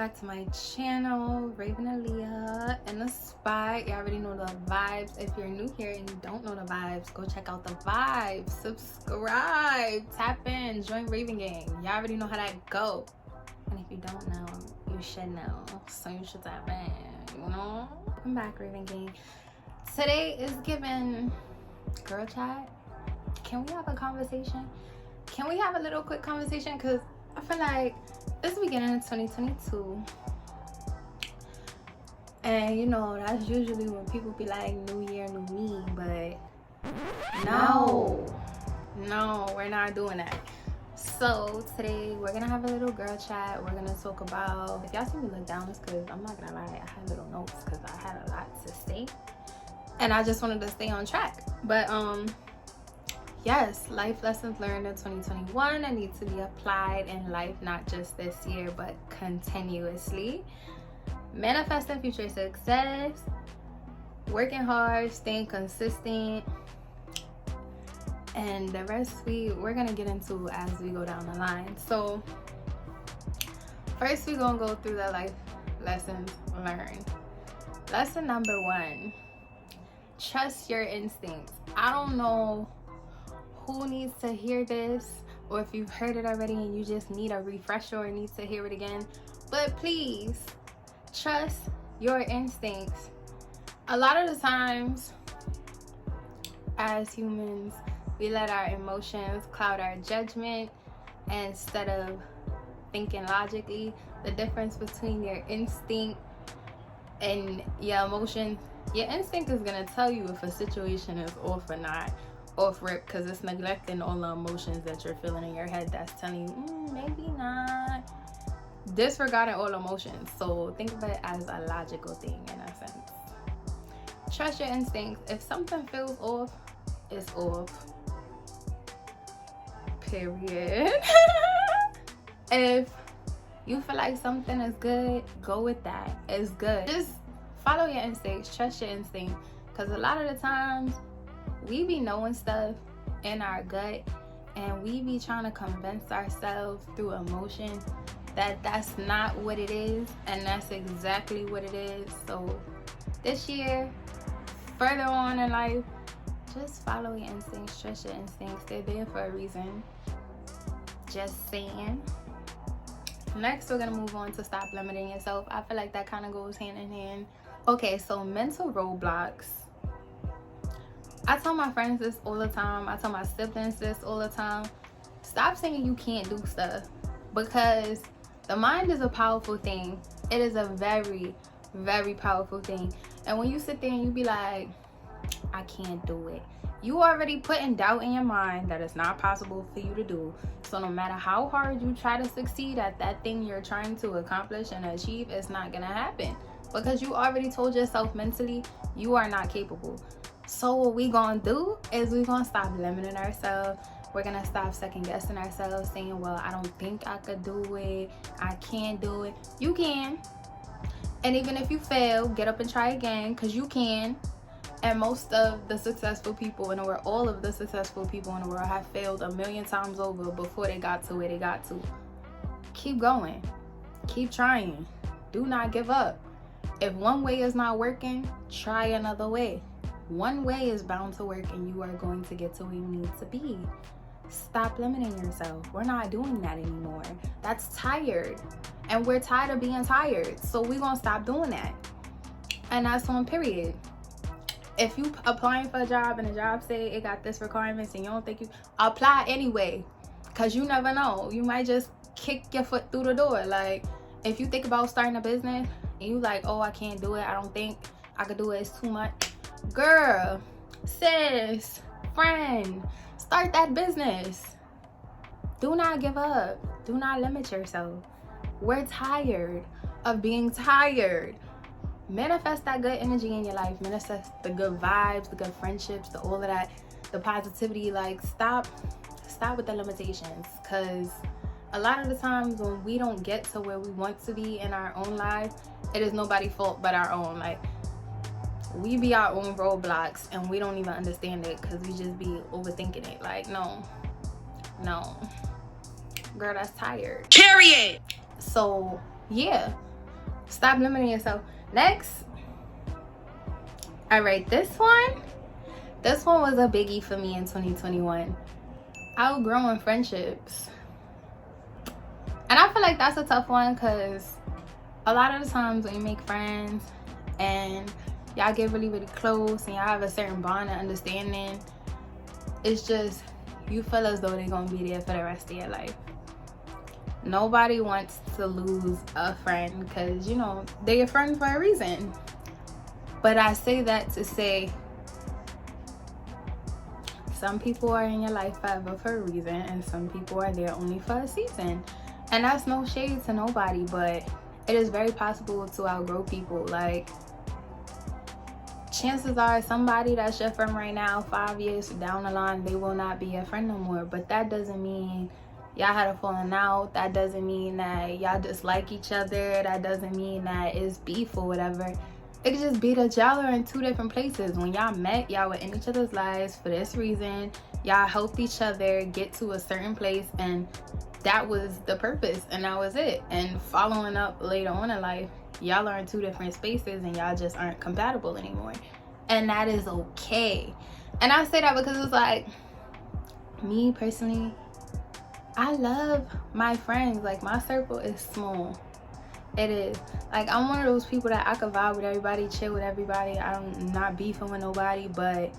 back to my channel, Raven Aaliyah in the spot. You already know the vibes. If you're new here and you don't know the vibes, go check out the vibes, subscribe, tap in, join Raven Gang. You already know how that go. And if you don't know, you should know, so you should tap in, you know. Welcome back, Raven Gang. Today is giving girl chat. Can we have a conversation? Can we have a little quick conversation? Because I feel like it's the beginning of 2022, and you know that's usually when people be like new year, new me, but no, we're not doing that. So today we're gonna have a little girl chat. We're gonna talk about, if y'all see me look down, it's because I'm not gonna lie, I had little notes because I had a lot to say and I just wanted to stay on track. But yes, life lessons learned in 2021 that need to be applied in life, not just this year but continuously. Manifesting future success, working hard, staying consistent, and the rest we're gonna get into as we go down the line. So first we're gonna go through the life lessons learned. Lesson number 1, trust your instincts. I don't know who needs to hear this, or if you've heard it already and you just need a refresher or need to hear it again, but please trust your instincts. A lot of the times as humans, we let our emotions cloud our judgment instead of thinking logically. The difference between your instinct and your emotion, your instinct is gonna tell you if a situation is off or not, off rip, because it's neglecting all the emotions that you're feeling in your head that's telling you maybe not, disregarding all emotions. So think of it as a logical thing in a sense. Trust your instincts. If something feels off, it's off, period. If you feel like something is good, go with that. It's good. Just follow your instincts, trust your instinct, because a lot of the times we be knowing stuff in our gut and we be trying to convince ourselves through emotion that that's not what it is, and that's exactly what it is. So this year, further on in life, just follow your instincts, trust your instincts. They're there for a reason. Just saying. Next, we're gonna move on to stop limiting yourself. I feel like that kind of goes hand in hand. Okay, so mental roadblocks. I tell my friends this all the time. I tell my siblings this all the time. Stop saying you can't do stuff, because the mind is a powerful thing. It is a very, very powerful thing. And when you sit there and you be like, I can't do it, you already putting doubt in your mind that it's not possible for you to do. So no matter how hard you try to succeed at that thing you're trying to accomplish and achieve, it's not gonna happen, because you already told yourself mentally you are not capable. So what we gonna do is we gonna stop limiting ourselves. We're gonna stop second guessing ourselves, saying, well, I don't think I could do it, I can't do it. You can. And even if you fail, get up and try again, because you can. And most of the successful people in the world, all of the successful people in the world, have failed a million times over before they got to where they got to. Keep going, keep trying, do not give up. If one way is not working, try another way. One way is bound to work and you are going to get to where you need to be. Stop limiting yourself. We're not doing that anymore. That's tired, and we're tired of being tired, so we're gonna stop doing that. And that's on period. If you applying for a job and the job say it got this requirements and you don't think you, apply anyway, because you never know, you might just kick your foot through the door. Like, if you think about starting a business and you like, oh, I can't do it, I don't think I could do it, it's too much. Girl, sis, friend, start that business. Do not give up. Do not limit yourself. We're tired of being tired. Manifest that good energy in your life. Manifest the good vibes, the good friendships, the all of that, the positivity. Like, stop with the limitations, because a lot of the times when we don't get to where we want to be in our own life, it is nobody's fault but our own. Like, we be our own roadblocks and we don't even understand it, because we just be overthinking it. Like, no, girl, that's tired. Period. So yeah, Stop limiting yourself. Next, all right, this one was a biggie for me in 2021. Outgrowing friendships. And I feel like that's a tough one, because a lot of the times when you make friends and y'all get really, really close and y'all have a certain bond and understanding, it's just, you feel as though they're gonna be there for the rest of your life. Nobody wants to lose a friend, because, you know, they're your friends for a reason. But I say that to say, some people are in your life forever for a reason, and some people are there only for a season. And that's no shade to nobody, but it is very possible to outgrow people. Like, chances are somebody that's your friend right now, 5 years down the line, they will not be your friend no more. But that doesn't mean y'all had a falling out. That doesn't mean that y'all dislike each other. That doesn't mean that it's beef or whatever. It could just be that y'all are in two different places. When y'all met, y'all were in each other's lives for this reason. Y'all helped each other get to a certain place, and that was the purpose, and that was it. And following up later on in life, y'all are in two different spaces and y'all just aren't compatible anymore. And that is okay. And I say that because it's like, me personally, I love my friends. Like, my circle is small. It is. Like, I'm one of those people that I could vibe with everybody, chill with everybody. I'm not beefing with nobody, but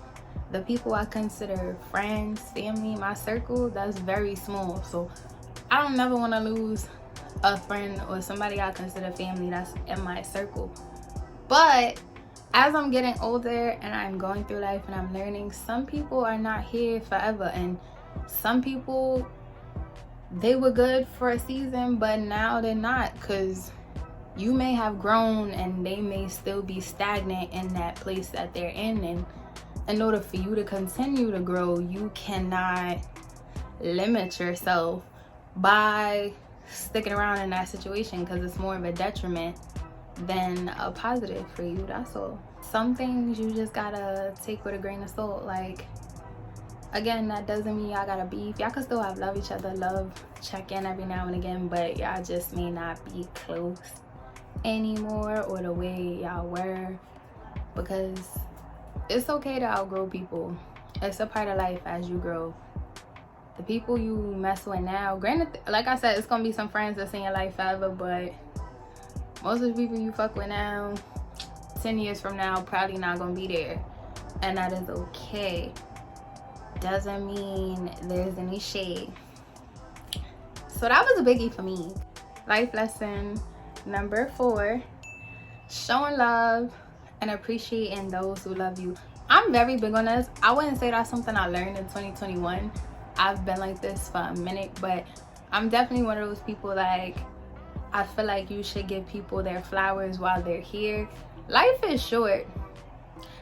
the people I consider friends, family, my circle, that's very small. So I don't never want to lose a friend or somebody I consider family that's in my circle. But as I'm getting older and I'm going through life and I'm learning, some people are not here forever, and some people, they were good for a season, but now they're not, because you may have grown and they may still be stagnant in that place that they're in. And in order for you to continue to grow, you cannot limit yourself by sticking around in that situation, because it's more of a detriment than a positive for you. That's all. Some things you just gotta take with a grain of salt. Like, again, that doesn't mean y'all gotta beef. Y'all can still have love each other, love, check in every now and again, but y'all just may not be close anymore or the way y'all were, because it's okay to outgrow people. It's a part of life as you grow. The people you mess with now, granted, like I said, it's gonna be some friends that's in your life forever, but most of the people you fuck with now, 10 years from now, probably not gonna be there. And that is okay. Doesn't mean there's any shade. So that was a biggie for me. Life lesson number 4, showing love and appreciating those who love you. I'm very big on this. I wouldn't say that's something I learned in 2021. I've been like this for a minute, but I'm definitely one of those people, like, I feel like you should give people their flowers while they're here. Life is short.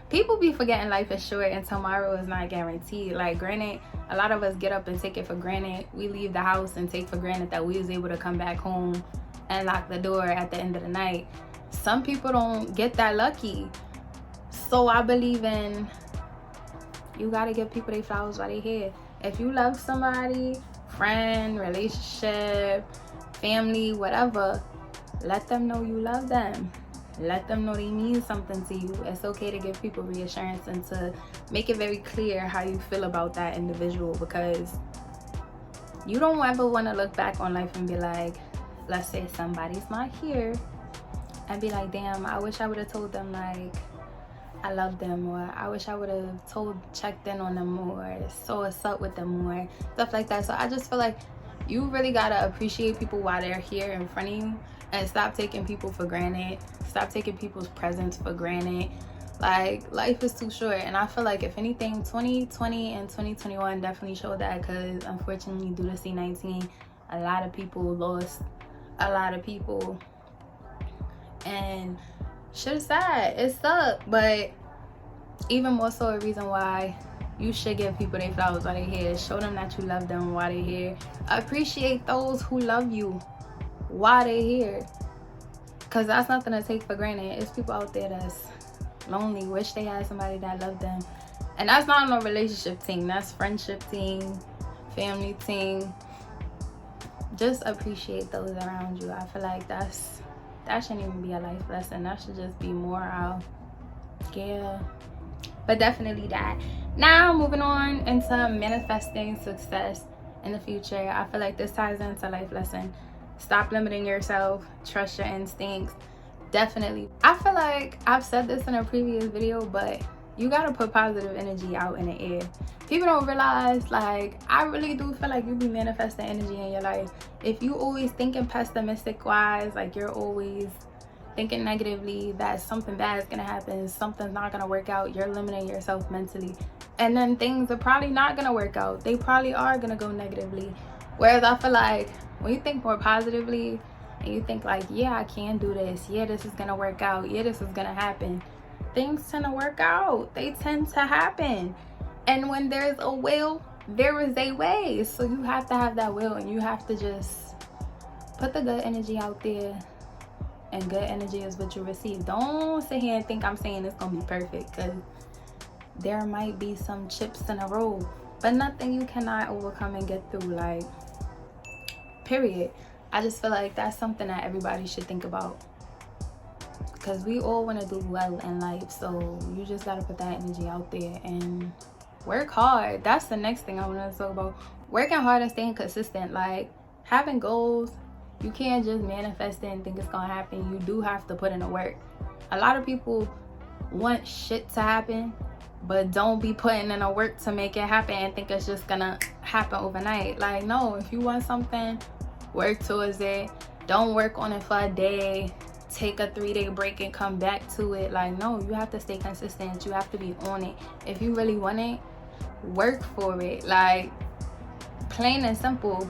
People be forgetting life is short and tomorrow is not guaranteed. Like, granted, a lot of us get up and take it for granted. We leave the house and take for granted that we was able to come back home and lock the door at the end of the night. Some people don't get that lucky. So I believe in, you gotta give people their flowers while they're here. If you love somebody, friend, relationship, family, whatever, let them know you love them. Let them know they mean something to you. It's okay to give people reassurance and to make it very clear how you feel about that individual, because you don't ever want to look back on life and be like, let's say somebody's not here, and be like, damn, I wish I would have told them, like, I love them, or I wish I would have checked in on them more, saw what's up with them more, stuff like that. So I just feel like you really gotta appreciate people while they're here in front of you, and stop taking people for granted. Stop taking people's presence for granted. Like, life is too short. And I feel like, if anything, 2020 and 2021 definitely showed that, because unfortunately, due to C-19, a lot of people lost a lot of people, and shit is sad. It sucked, but even more so a reason why you should give people their flowers while they're here. Show them that you love them while they're here. Appreciate those who love you while they're here, because that's nothing to take for granted. It's people out there that's lonely, wish they had somebody that loved them, and that's not no relationship team, that's friendship team, family team. Just appreciate those around you. I feel like that's that shouldn't even be a life lesson. That should just be moral. Yeah, but definitely that. Now moving on into manifesting success in the future. I feel like this ties into life lesson. Stop limiting yourself, trust your instincts. Definitely, I feel like I've said this in a previous video, but you gotta put positive energy out in the air. People don't realize, like, I really do feel like you be manifesting energy in your life. If you always thinking pessimistic wise, like you're always thinking negatively that something bad is gonna happen, something's not gonna work out, you're limiting yourself mentally, and then things are probably not gonna work out. They probably are gonna go negatively. Whereas I feel like when you think more positively and you think like, yeah, I can do this, yeah, this is gonna work out, yeah, this is gonna happen, things tend to work out. They tend to happen. And when there's a will, there is a way. So you have to have that will, and you have to just put the good energy out there, and good energy is what you receive. Don't sit here and think I'm saying it's gonna be perfect, because there might be some chips in a row, but nothing you cannot overcome and get through, like, period. I just feel like that's something that everybody should think about, because we all want to do well in life. So you just got to put that energy out there and work hard. That's the next thing I want to talk about. Working hard and staying consistent. Like, having goals, you can't just manifest it and think it's gonna happen. You do have to put in the work. A lot of people want shit to happen, but don't be putting in the work to make it happen and think it's just gonna happen overnight. Like, no, if you want something, work towards it. Don't work on it for a day, take a 3-day break and come back to it. Like, no, you have to stay consistent. You have to be on it. If you really want it, work for it. Like, plain and simple.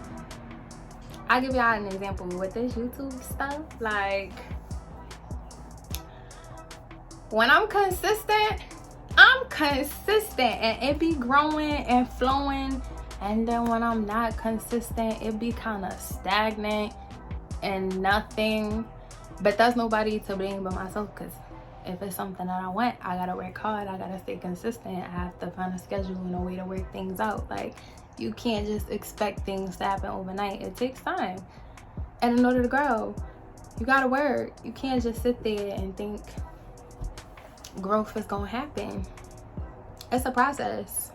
I'll give y'all an example with this YouTube stuff. Like, when I'm consistent and it be growing and flowing. And then when I'm not consistent, it be kind of stagnant and nothing. But that's nobody to blame but myself, because if it's something that I want, I gotta work hard, I gotta stay consistent, I have to find a schedule and a way to work things out. Like, you can't just expect things to happen overnight. It takes time. And in order to grow, you gotta work. You can't just sit there and think growth is gonna happen. It's a process.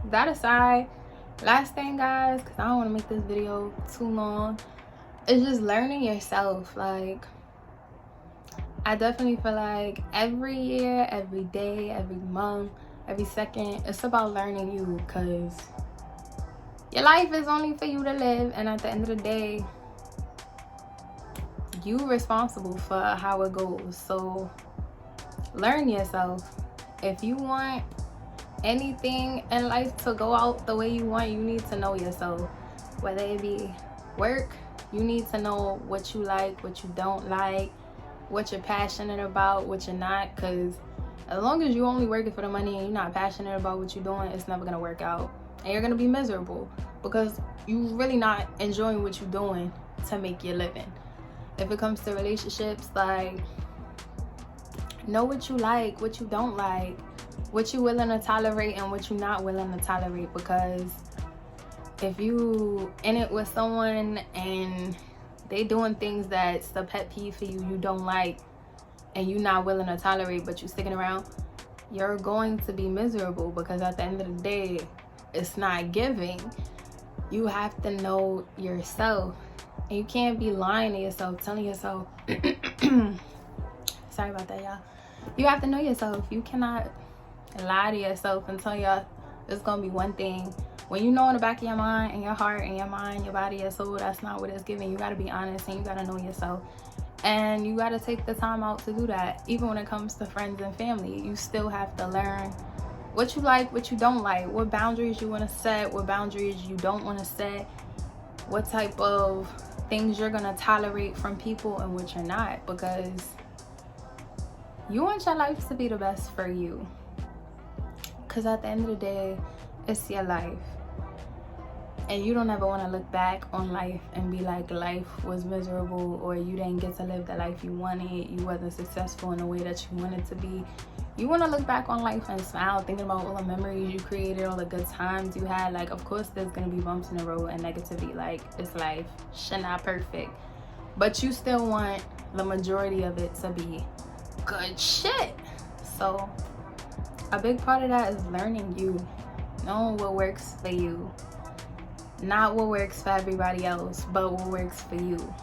That aside, last thing, guys, because I don't want to make this video too long, it's just learning yourself. Like, I definitely feel like every year, every day, every month, every second, it's about learning you, because your life is only for you to live, and at the end of the day, you're responsible for how it goes. So learn yourself. If you want anything in life to go out the way you want, you need to know yourself. Whether it be work, you need to know what you like, what you don't like, what you're passionate about, what you're not. Because as long as you only working for the money and you're not passionate about what you're doing, it's never gonna work out, and you're gonna be miserable because you really not enjoying what you're doing to make your living. If it comes to relationships, like, know what you like, what you don't like, what you willing to tolerate and what you're not willing to tolerate. Because if you in it with someone and they doing things that's a pet peeve for you, you don't like, and you're not willing to tolerate, but you sticking around, you're going to be miserable, because at the end of the day, it's not giving. You have to know yourself, and you can't be lying to yourself, telling yourself sorry about that, y'all. You have to know yourself. You cannot lie to yourself and tell y'all it's gonna be one thing when you know in the back of your mind and your heart and your mind, your body, your soul, that's not what it's giving. You got to be honest, and you got to know yourself, and you got to take the time out to do that. Even when it comes to friends and family, you still have to learn what you like, what you don't like, what boundaries you want to set, what boundaries you don't want to set, what type of things you're gonna tolerate from people and what you're not, because you want your life to be the best for you. Because at the end of the day, it's your life, and you don't ever want to look back on life and be like, life was miserable, or you didn't get to live the life you wanted, you wasn't successful in the way that you wanted to be. You want to look back on life and smile, thinking about all the memories you created, all the good times you had. Like, of course there's gonna be bumps in the road and negativity. Like, it's life, shit not perfect, but you still want the majority of it to be good shit. So a big part of that is learning you, knowing what works for you, not what works for everybody else, but what works for you.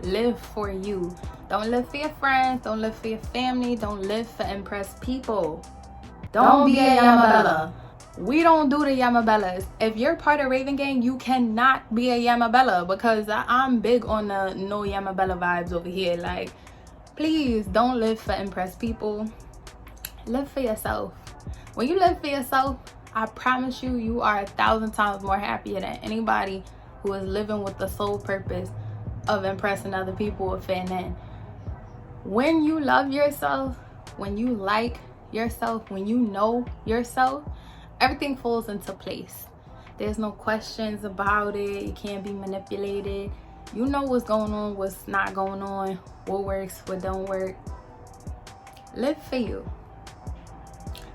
Live for you. Don't live for your friends, don't live for your family, don't live for impress people. Don't be a Yamabella. We don't do the Yamabellas. If you're part of Raven Gang, you cannot be a Yamabella, because I'm big on the no Yamabella vibes over here. Like, please don't live for impress people. Live for yourself. When you live for yourself, I promise you, you are 1,000 times more happier than anybody who is living with the sole purpose of impressing other people or fitting in. When you love yourself, when you like yourself, when you know yourself, everything falls into place. There's no questions about it. You can't be manipulated. You know what's going on, what's not going on, what works, what don't work. Live for you.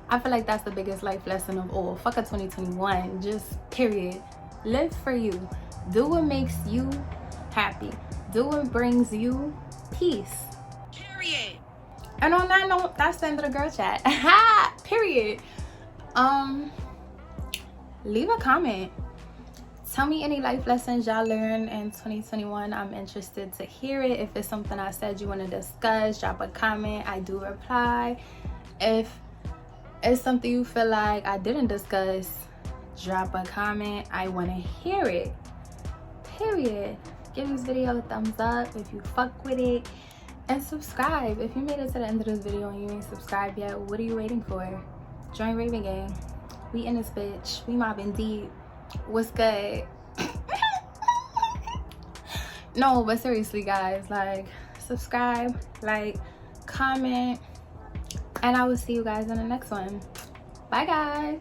I feel like that's the biggest life lesson of all. Fuck a 2021, just period. Live for you. Do what makes you happy. Do what brings you peace. Period. And on that note, that's the end of the girl chat. Period. Leave a comment. Tell me any life lessons y'all learned in 2021. I'm interested to hear it. If it's something I said you want to discuss, drop a comment. I do reply. If it's something you feel like I didn't discuss, drop a comment. I want to hear it. Period. Give this video a thumbs up if you fuck with it, and subscribe. If you made it to the end of this video and you ain't subscribed yet, what are you waiting for? Join Raven Gang. We in this bitch. We mobbing deep. What's good? No, but seriously guys, like, subscribe, like, comment, and I will see you guys in the next one. Bye guys.